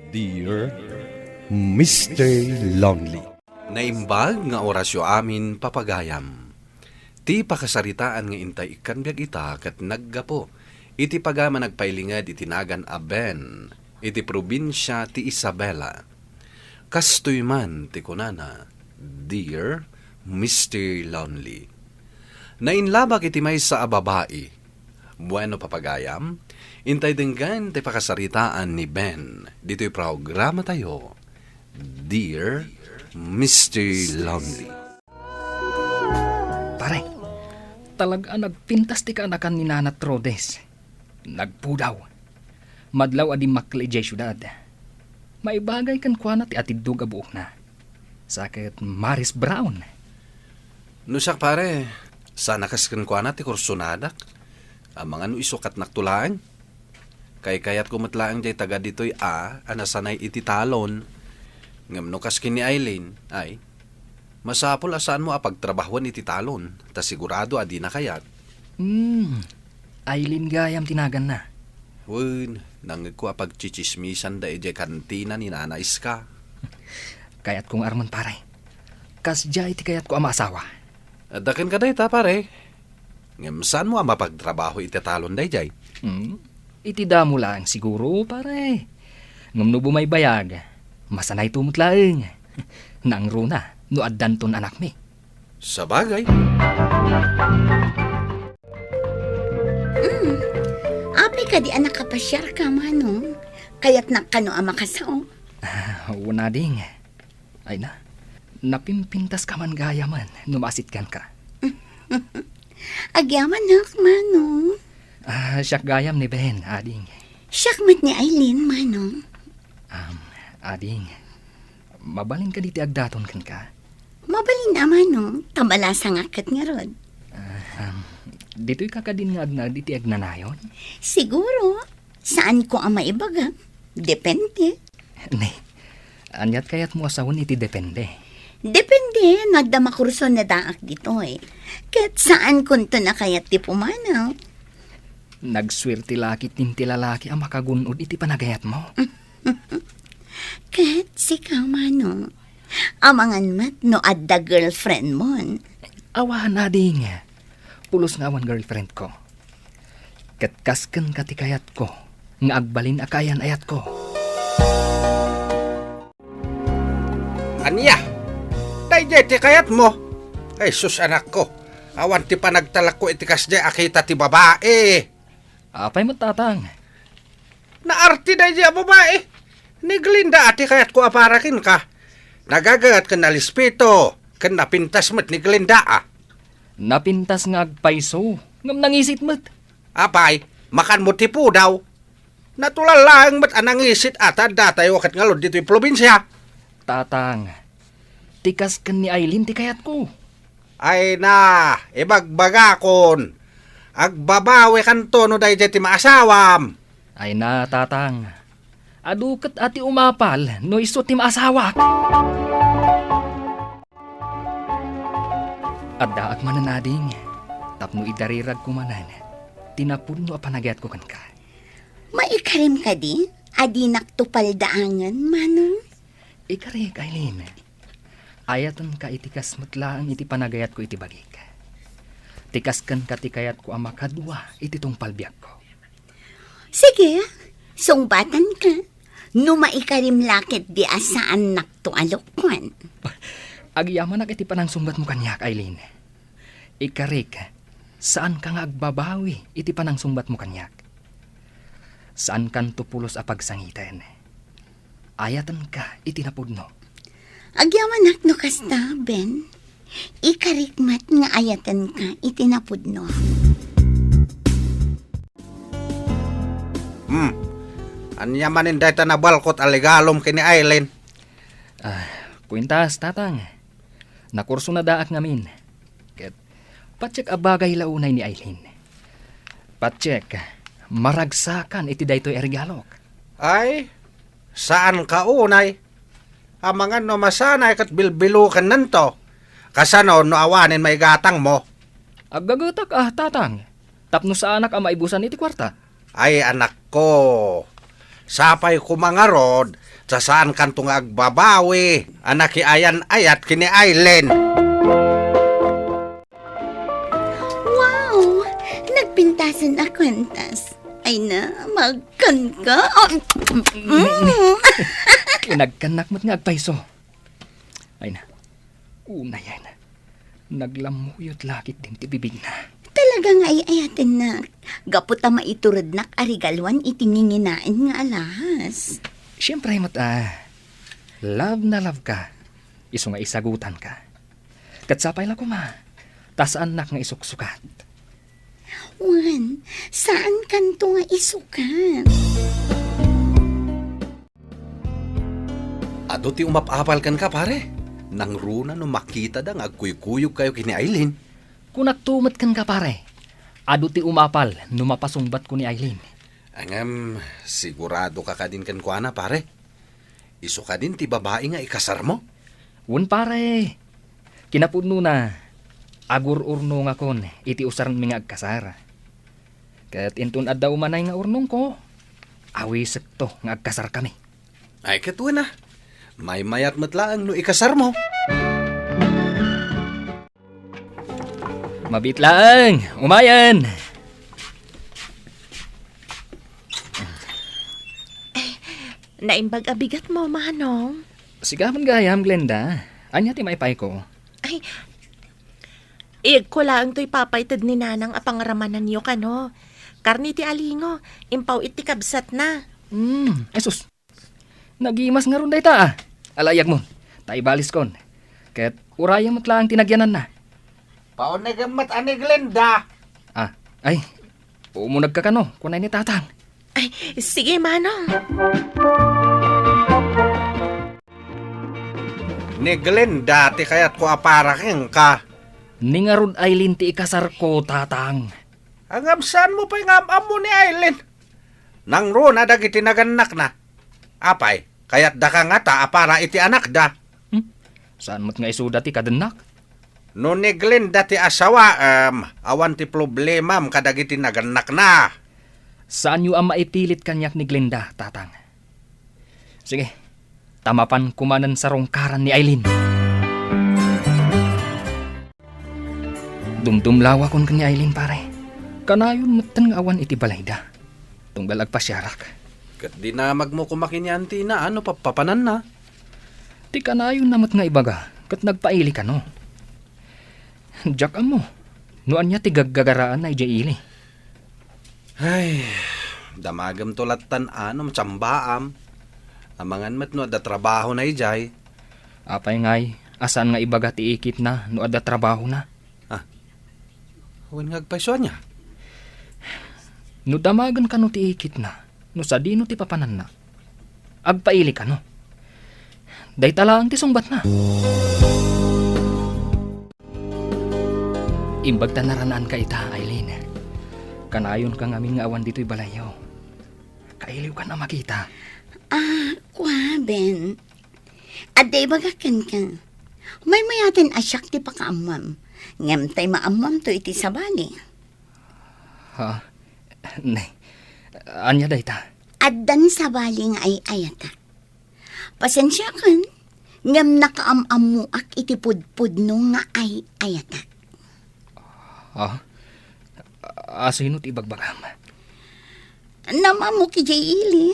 Dear Mr. Lonely. Naimbag nga orasyo amin papagayam. Ti pakasaritaan nga intay ikan biag ita kat naggapo. Iti pagama nagpailingad itinagan a Ben. Iti probinsya ti Isabela. Kastoy man ti kunana. Dear Mr. Lonely. Nainlabak iti may sa babae. Bueno papagayam. Intay denggan ti pakasaritaan ni Ben. Dito'y programa tayo. Dear Mr. Lonely. Pare, talaga nagpintas ti kaanakan ni Nanat Rodes. Nagpudaw. Madlaw adi makli jay syudad. Maibagay kan kuana ti atidug a buok na. Sakit Maris Brown. Nusak pare, sana kaskan ko na ti kursunadak. Ang mga isukat naktulaan. Kay kayat kumatlaang jay taga dito'y anasanay iti talon. Ngam no kaskin ni Eileen, ay, masapol asaan mo apagtrabahuan iti talon, ta sigurado adi na kayat. Eileen gayam tinagan na. Wun, nangig ko apagchichismisan da ije kantina ni nanais ka. Kayat kong arman pare. Kasja iti kayat ko ama asawa. Dakin ka day ta pare. Ngam saan mo ang mapagtrabaho iti talon day jay? Iti damo lang siguro pare. Ngam no bumay bayag. Masanay tumutlaeng. Nang runa, no addanton anak mi. Sa bagay. Api ka di anak kapasyar ka, manong. Kaya't nakano ang makasao. Wala ding. Ay na, napimpintas ka man gaya man, numasit kan ka. Agyaman nak, manong. Siyak gayam ni Ben, ading. Siyakmat ni Eileen, manong. Ading, mabalin ka diti agdaton kan ka. Mabalin na, manong. Tabalasa nga kat nga rod. Dito'y kakadin nga agna diti agnanayon? Siguro. Saan ko ang maibaga? Depende. Ne, anyat kayat mo asawon iti depende. Depende. Nagdama kurso na daak dito eh. Kahit saan kunto na kayat ti pumanaw. Nagswerte laki tinti lalaki ang makagunod iti panagayat mo. Kahit sikaw, manong. Amangan mat no adda girlfriend mo. Awahan ading. Pulos nga awan girlfriend ko. Katkasken katikayat ko. Nga agbalin akayan ayat ko. Anya? Dayjay ti kayat mo. Ay sus anak ko. Awan ti panagtalak ko iti kasjay akita ti babae. Apay mo tatang. Naarti dayjay a babae. Ni Glinda ati kayat ko aparakin ka. Nagagat ka na lispito. Kan napintas mo't ni Glinda Napintas nga agpaiso. Ngam nangisit mo't. Apay, makan mo tipo daw. Natulal lang mo't anangisit ata datay wakat ngalod dito'y probinsya. Tatang. Tikas kan ni Eileen ti kayat ko. Ay na, ibagbagakon. Agbabawi kan tono dayjay ti maasawam. Ay na, tatang. Adukat ati umapal, no iso ti maasawa. At daak mananading, tapno idarirag kumanan, tinapun no apanagayat ko kan ka. Maikarim ka di? Adi naktupal daangan, manong. Ikarik, Eileen. Ayatan ka itikas matlaang iti panagayat ko iti bagik. Tikaskan ka tikayat ko ang makadwa iti tong palbiyak ko. Sige, sungbatan ka. No maikarim lakit di asaan naktualokwan. Agyaman iti panang sumbat mo kanyak, Eileen. Ikarik, saan ka nga agbabawi iti panang sumbat mo kanyak? Saan kan tupulos a pagsangitan? Ayatan ka iti napudno. Agyaman no kasta, Ben. Ikarikmat nga ayatan ka itinapudno. Anya manin dayta na balkot aligalom kini Eileen. Kuintas, tatang. Nakurso na daak ngamin. Ket, patsek abagay launay ni Eileen. Patsek, maragsakan iti daytoy erigalok. Ay, saan ka unay? Amangan no masanay kat bilbilukan nanto. Kasano no awanin may gatang mo. Agagatak tatang. Tapno sa anak ang maibusan iti kwarta. Ay anak ko, Sapay kumangarod, sa saan kanto nga agbabawi, anak ayan ayat kini Aileen. Wow! Nagpintasan na kwentas. Ay na, magkan ka. Nagkanak mo't nga agpaiso. Ay na, una yan. Naglamuyot lakit din ti bibig na. Talagang ay ayatin na. Gaputa maiturod nak arigalwan itinginginaan nga alahas. Siyempre mo't love na love ka. Iso nga isagutan ka. Katsapay lang ko ma. Tas anak nga isuksukat. Wan, saan kanto nga isukan? Ado ti umapapal kan ka, pare. Nang runa no makita da nga agkuykuyog kayo kini Aileen. Kung nagtumat kan ka pare, ado ti umapal numapasungbat ko ni Aileen. Angam, sigurado ka din kan kuana, pare. Iso ka din ti babae nga ikasar mo. Un pare, kinapudno na, agur-urno nga kon, iti usaran mi nga agkasara. Kat intun adda umanay nga urnong ko, awisek to nga agkasar kami. Ay katuwa na. May mayat matlaang no ikasar mo. Mabit lang, umayan! Naimbag abigat mo, manong. Sigaman gayam, Glenda. Anya ti maipay ko. Ay, ko lang to'y papaytad ni nanang apangaramanan niyo kano. Karni ti alingo, impaw iti kabsat na. Esus. Nagimas nga ron day ta Alayag mo, taibalis kon. Ket uraya mo't lang tinagyanan na. Paunagamat ani Glenda. Ay, umunag ka kano, kunay ni tatang. Ay, sige, manong. Ni Glenda, ti kayat ko aparaking ka. Ningarod Aileen ti ikasar ko, tatang. Angam saan mo pa yung mo ni Aileen? Nang runa dagiti naganak na. Apay, kayat da ka nga ta apara iti anak da. Saan mo't nga isuda ti kadanak? No ni Glenda ti asawa, awan ti problemam kadagiti naganak na. Saan yu ang maipilit kanyak ni Glenda, tatang? Sige, tamapan kumanan sa rongkaran ni Aileen. Dumdumlawa kon kan ni Aileen, pare. Kanayon mutan nga awan iti balayda. Tunggal agpasyarak. Kat di na magmo kumakinyanti na ano papanan na. Ti kanayon namat nga ibaga, kat nagpaili ka no. Diyak mo, noan niya ti gaggagaraan na ijaili. Ay, damagam tulatan ano, macambaam. Amangan mat no, ada trabaho na ijay. Apay ngay, asan nga ibaga ti ikit na, no ada trabaho na. Huwag nga agpaisyon niya. No damagan ka no ti ikit na, no sa dino ti papanan na. Agpaili ka no. Day talang ti sungbat na. Imbag ta naranaan ka ita, Aileen. Kanayon ka ngamin nga awan dito'y balayaw. Kailiw ka na makita. Kwaben. Aday bagakan ka. May mayatin asyak ti pakaamam. Ngam tay maamam to iti sabali. Ha? Nay, anya day ta? Addan sabali nga ay ayata. Pasensya kan. Ngam nakaamam mo ak iti pudpud no nga ay ayata. Ha? Sino ti bagbagam? Namamu ki Ili.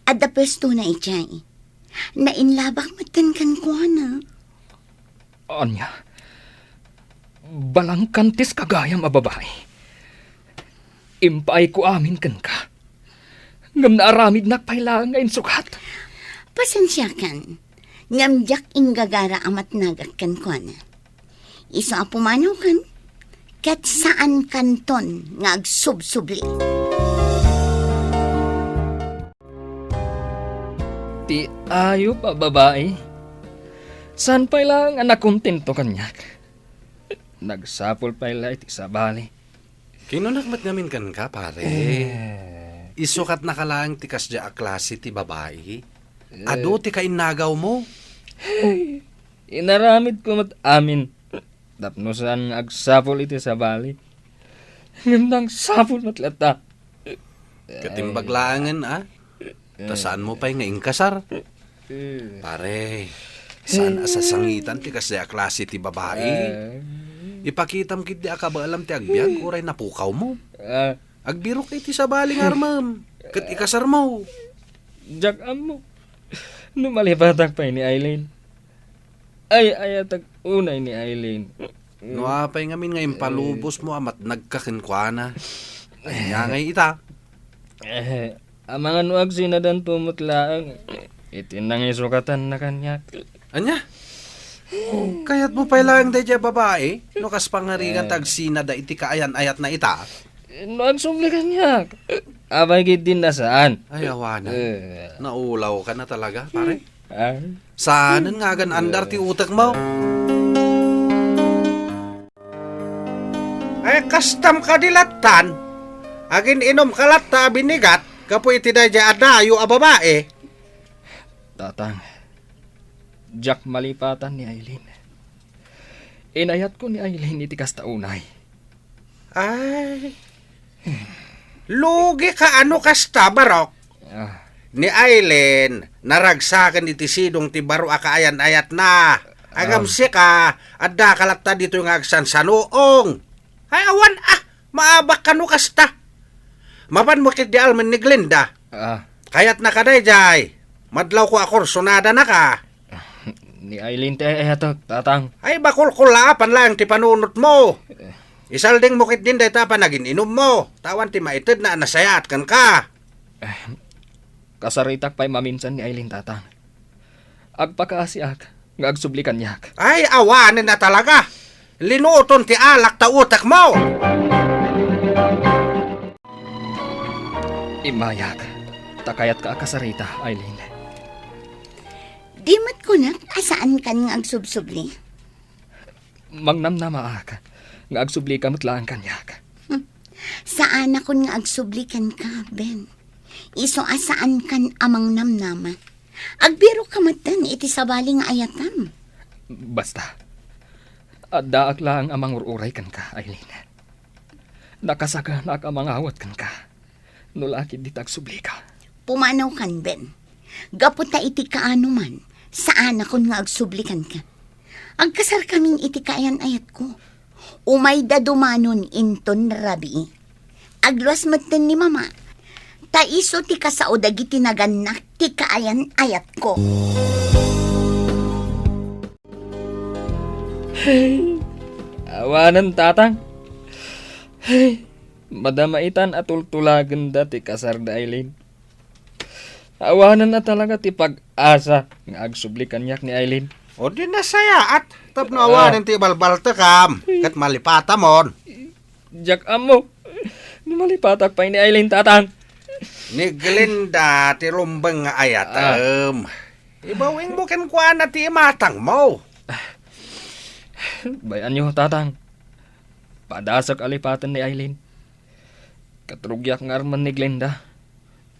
Adda pesto na ijay. Nainlabak matan kan ko na. Anya? Balang kantis kagayam a babae. Impay ko amin kan ka. Ngam na aramid nakpailangan ngayon sukat. Pasensya kan. Ngam jak inggagara amat nagak kan ko na. Isa apumanaw kan. Kat saan kanton nga agsubsubli. Ti ayo pa babae. San pa lang anak kontento kanyak. Nagsapol pa ila iti sabali. Kinunakmat namin kan ka, pare. Isukat na kalaang tikas dya a klase ti babae. Ado ti kainagaw mo. Inaramid ko mat amin. Tapno saan agsapol iti sabali. Ngandang sapol matlata. Katimbaglaangan, Ta saan mo pa'y nga inkasar? Pare, saan asasangitan ti kasaya klase ti babae? Ipakitam kit di akabaalam ti agbyag, uray napukaw mo. Agbiro kay ti sabaling armam, kat ikasar mo. Jak amo. Numalipatak pa ni Aileen. Ay ayatag unay ni Aileen. No apay ngamin ngayon palubos mo amat nagkakinkwana. Nya ngay ita. Ang mga nuag sinadan pumutlaang. Itinang isukatan na kanyak. Anya? Kaya't mo pala ang dadya babae? No kas pangaringan tag sinada iti kaayan-ayat na ita? Nuag sumli kanyak. Abay gid din na saan? Ay awana. Naulaw ka na talaga, pare. Ah? Saan nga gan andar ti utak mo? Ay kastam ka dilatan. Agin inom kalat ta binigat. Kapo iti dadya adayo a babae. Tatang. Jak malipatan ni Aileen. Inayat ko ni Aileen iti kasta unay. Ay. Lugi ka ano kasta barok? Ni Aileen, naragsakan iti sidong ti baro akaayan-ayat na. Agam ka, adda kalatta dito yung agsan sa noong. Ay awan maabak ka no kasta. Mapan mo kit di alman ni Glinda. Kayat na ka jay. Madlaw ko akorsonada na ka. Ni Aileen te eto, tatang. Ay bakul-kulapan lang ti panunot mo. Isalding mo kit din day tapa naging inom mo. Tawan ti maitid na nasayat kan ka. Kasaritak pa'y maminsan ni Aileen, tatang. Agpakaasiak, nga agsublikan niyak. Ay awanin na talaga. Linuton ti alak ta utak mo. Imayak, takayat ka kasarita, Aileen. Di mat ko na, asaan kan nga agsubsubli? Mangnamnamaak, nga agsubli ka matlaan kanyak. Saan ako nga agsublikan ka, Ben? Iso asaan kan amang namnama? Agbiro ka matan iti sabaling ayatam. Basta, addaak lang amang ururay kan ka, Aileen. Nakasaka na amang awat kan ka. Nulakid di tagsubli ka. Pumanaw kan, Ben. Gaputa iti kaano man, saan ako nga agsublikan ka? Agkasar kaming iti kaayan ayat ko. Umay da dumanon inton rabi. Agluas matan ni mama. Taiso ti kasao dagiti naganak ti kaayan ayat ko. Hey, awanan tatang. Hey, madamaitan at tultulagan dati kasar da Aileen. Awanan na talaga ti pag-asa nga agsublikan niyak ni Aileen. O di nasaya at tapno awanin ti balbalta kam. Kat malipata mon. Jak amo. Numalipatak pa ni Aileen, tatang. Ni Glinda ti rumbang nga ayatam. Ibawing mo ken kuan na ti imatang mo. Bayan niyo, tatang. Padasak alipatan ni Aileen. Katrugyak nga arman ni Glenda.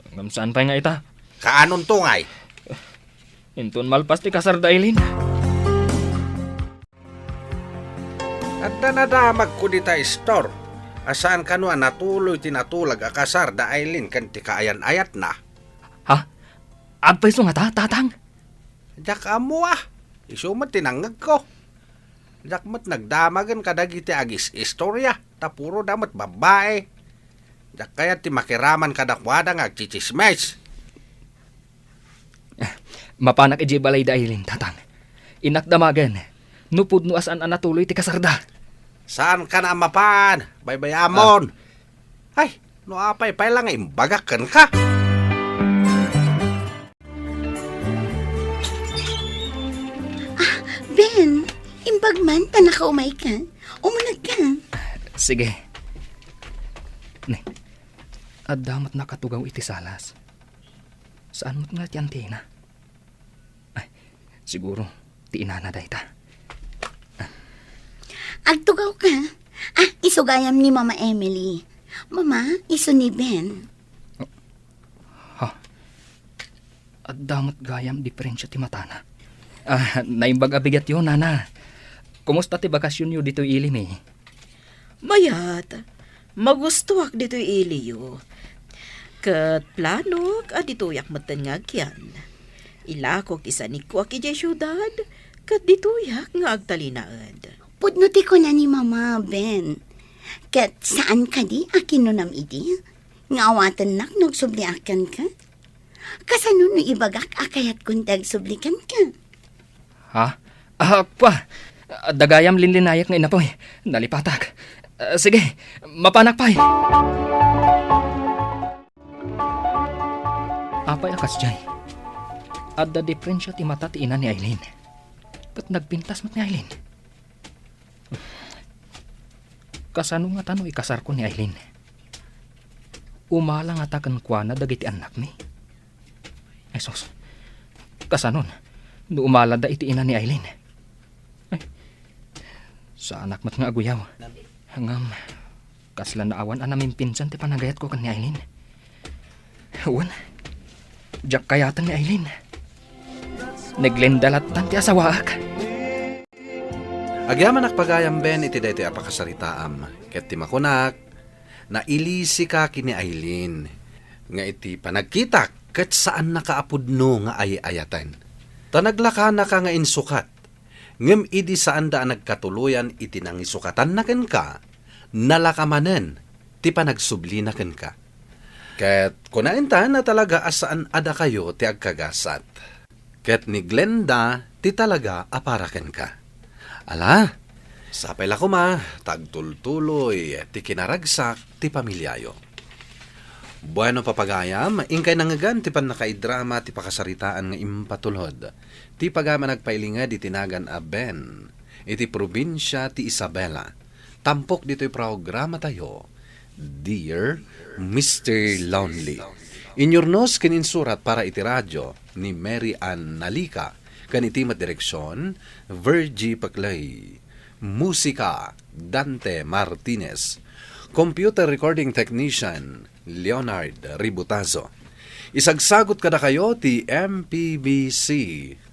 Hanggang saan pa nga ita? Kaanon tungay? Intun malpas ti kasar da Aileen. At danadamag ko di ta store. Asaan ka no natuloy tinatulag akasar da Aileen kan ti kaayan-ayat na. Ha? Agpay so nga tatang? Jak amo isumat tinangag ko. Jak mat nagdamagan kadagiti agis istorya. Tapuro damat babae. Jak kaya ti makiraman kadakwada nga agchichismes. Mapanak iji balay da Aileen, tatang. Inakdamagan. Nupud no asan natuloy ti kasarda. Saan ka na mapan? Baybayamon. Ay, no apay pay lang imbagakan ka. Ben, imbagman ta nakaumay ka. Umunag ka. Sige. Ne, adamat nakatugaw iti salas. Saan mo't nga tiyantina? Ay, siguro, ti inana day ta. Agtugaw ka. Isugayam ni Mama Emily. Mama, iso ni Ben. Adamat gayam diferensya ti matana. Naimbag abigat yun, nana. Kumusta ti bakasyon yo dito ilim Mayat, magustuwak dito iliyo. Kat plano, adituyak matanyag yan. Ilakog isanik ko aki jay syudad, kat dituyak nga agtalinaad. Pudnuti ko na ni Mama, Ben. Kat saan ka di, akinunam idi? Nga awatan nak, nagsubliakan ka? Kasano no ibagak akayat kung tagsublikan ka? Ha? Pa. Dagayam linlinayak nga inapoy. Nalipatak. Sige, mapanak pa'y. Apay akas jay. Adda diferensya ti mata ti ina ni Aileen. Kat nagpintas mat ni Aileen. Kasano nga tano ikasar ko ni Aileen. Umala nga takan kwa na dagiti anak ni. Esos, kasanon, no umala da iti ina ni Aileen. Sa anak mat nga aguyaw. Hangam, kasla naawan anamin pinsan ti panagayat ko kan ni Aileen. Uwan, jak kayatan ni Aileen. Naglendalatan ti asawaak. Agyaman akpagayam Ben iti daytoy apakasaritaam. Ket ti makunak, nailisi ka kini Aileen. Nga iti panagkitak, ket saan nakaapudno nga ayayatan. Tanaglaka na ka nga insukat. Ngem idi saan da nagkatuluyan iti nang isukatan na ken ka, nalakamanen, ti panagsubli na ken ka. Ket kunaintan na talaga asaan ada kayo ti agkagasat. Ket ni Glenda ti talaga aparaken ka. Ala, sapay la kuma, tagtultuloy, ti kinaragsak, ti pamilyayo. Bueno papagayam, ingkay nangagan ti pan nakaidrama ti pakasaritaan nga impatulod. Ti pagama nagpailingad itinagan a Ben, iti probinsya ti Isabela. Tampok dito'y programa tayo, Dear Mr. Lonely. Inyurnos kininsurat para iti radyo ni Mary Ann Nalika, kanitimat direksyon, Virgie Paclay. Musika, Dante Martinez. Computer recording technician, Leonard Ributazo. Isagsagot kada kayo ti MPBC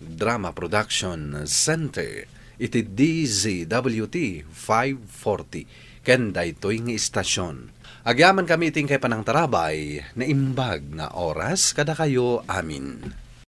Drama Production Center, iti DZWT 540, ken daytoy nga istasyon. Agyaman kami iting kay panang tarabay na imbag nga oras kada kayo amin.